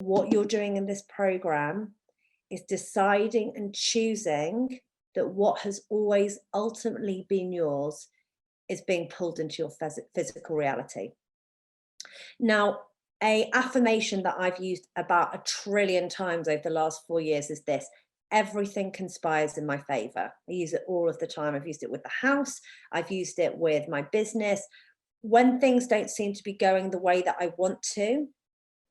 What you're doing in this program is deciding and choosing that what has always ultimately been yours is being pulled into your physical reality. Now, a affirmation that I've used about 1 trillion times over the last 4 years is this: everything conspires in my favor. I use it all of the time. I've used it with the house. I've used it with my business. When things don't seem to be going the way that I want to,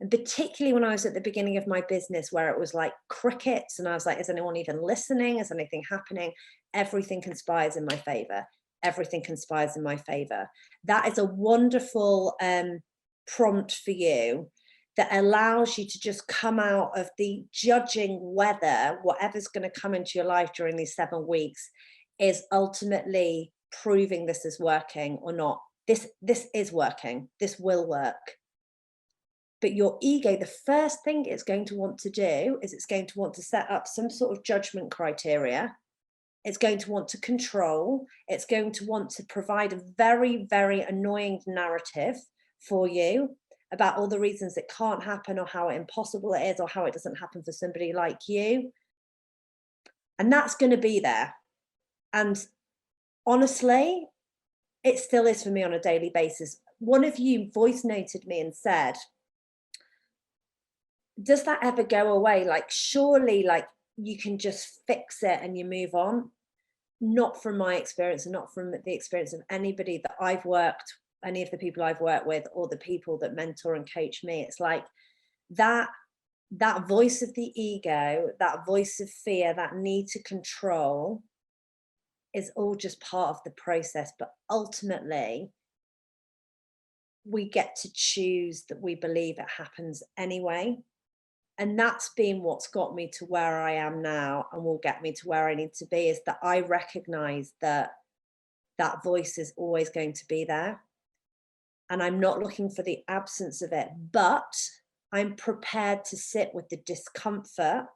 and particularly when I was at the beginning of my business where it was like crickets and I was like, is anyone even listening? Is anything happening? Everything conspires in my favor. Everything conspires in my favor. That is a wonderful prompt for you that allows you to just come out of the judging whether whatever's going to come into your life during these 7 weeks is ultimately proving this is working or not. This is working. This will work. But your ego, the first thing it's going to want to do is it's going to want to set up some sort of judgment criteria. It's going to want to control. It's going to want to provide a very, very annoying narrative for you about all the reasons it can't happen or how impossible it is or how it doesn't happen for somebody like you. And that's going to be there. And honestly, it still is for me on a daily basis. One of you voice noted me and said, does that ever go away? Like, surely, like, you can just fix it and you move on. Not from my experience and not from the experience of anybody that I've worked, any of the people I've worked with or the people that mentor and coach me. It's like that voice of the ego, that voice of fear, that need to control is all just part of the process. But ultimately, we get to choose that we believe it happens anyway. And that's been what's got me to where I am now and will get me to where I need to be, is that I recognize that that voice is always going to be there. And I'm not looking for the absence of it, but I'm prepared to sit with the discomfort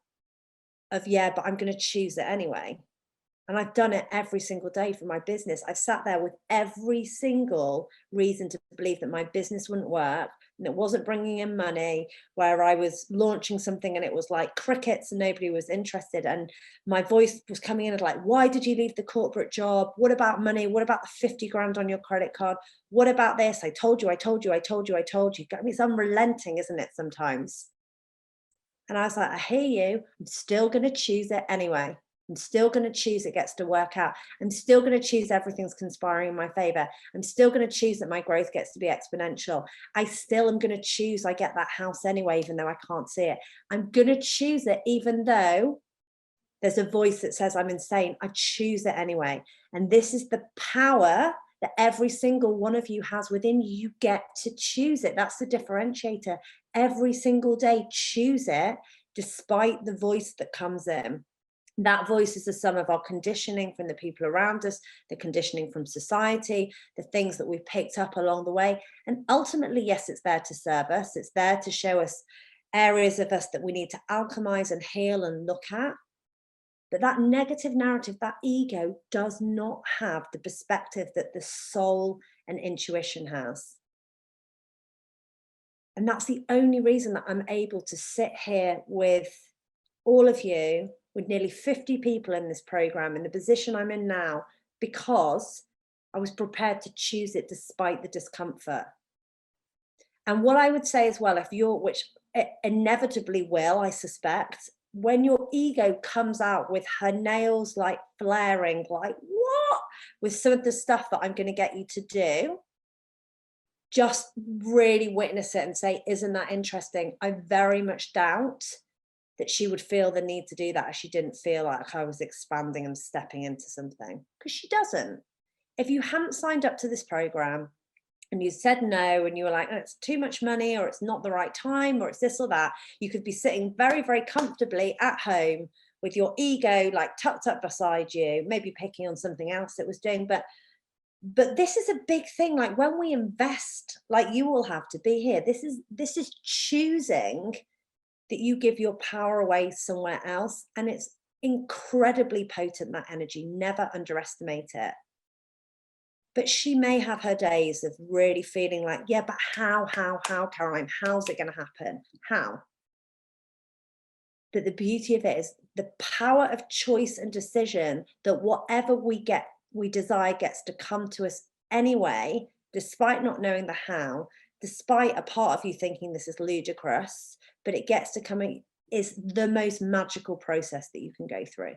of, yeah, but I'm going to choose it anyway. And I've done it every single day for my business. I've sat there with every single reason to believe that my business wouldn't work and it wasn't bringing in money, where I was launching something and it was like crickets and nobody was interested. And my voice was coming in and like, why did you leave the corporate job? What about money? What about the 50 grand on your credit card? What about this? I told you, I told you, I told you, I told you. I mean, it's unrelenting, isn't it, sometimes? And I was like, I hear you. I'm still going to choose it anyway. I'm still going to choose it gets to work out. I'm still going to choose everything's conspiring in my favor. I'm still going to choose that my growth gets to be exponential. I still am going to choose I get that house anyway, even though I can't see it. I'm going to choose it even though there's a voice that says I'm insane. I choose it anyway. And this is the power that every single one of you has within you. You get to choose it. That's the differentiator. Every single day, choose it despite the voice that comes in. That voice is the sum of our conditioning from the people around us, the conditioning from society, the things that we've picked up along the way. And ultimately, yes, it's there to serve us. It's there to show us areas of us that we need to alchemize and heal and look at. But that negative narrative, that ego, does not have the perspective that the soul and intuition has. And that's the only reason that I'm able to sit here with all of you, with nearly 50 people in this program, in the position I'm in now, because I was prepared to choose it despite the discomfort. And what I would say as well, if you're, which it inevitably will, I suspect, when your ego comes out with her nails like flaring, like, what? With some of the stuff that I'm going to get you to do, just really witness it and say, isn't that interesting? I very much doubt that she would feel the need to do that if she didn't feel like I was expanding and stepping into something, because she doesn't. If you hadn't signed up to this program and you said no and you were like, oh, it's too much money, or it's not the right time, or it's this or that, you could be sitting very, very comfortably at home with your ego like tucked up beside you, maybe picking on something else it was doing. But this is a big thing. Like, when we invest, like you all have to be here, this is choosing that you give your power away somewhere else. And it's incredibly potent, that energy. Never underestimate it. But she may have her days of really feeling like, yeah, but how, Caroline, how's it going to happen? How? But the beauty of it is the power of choice and decision, that whatever we desire gets to come to us anyway, despite not knowing the how, despite a part of you thinking this is ludicrous, but it gets to come in, is the most magical process that you can go through.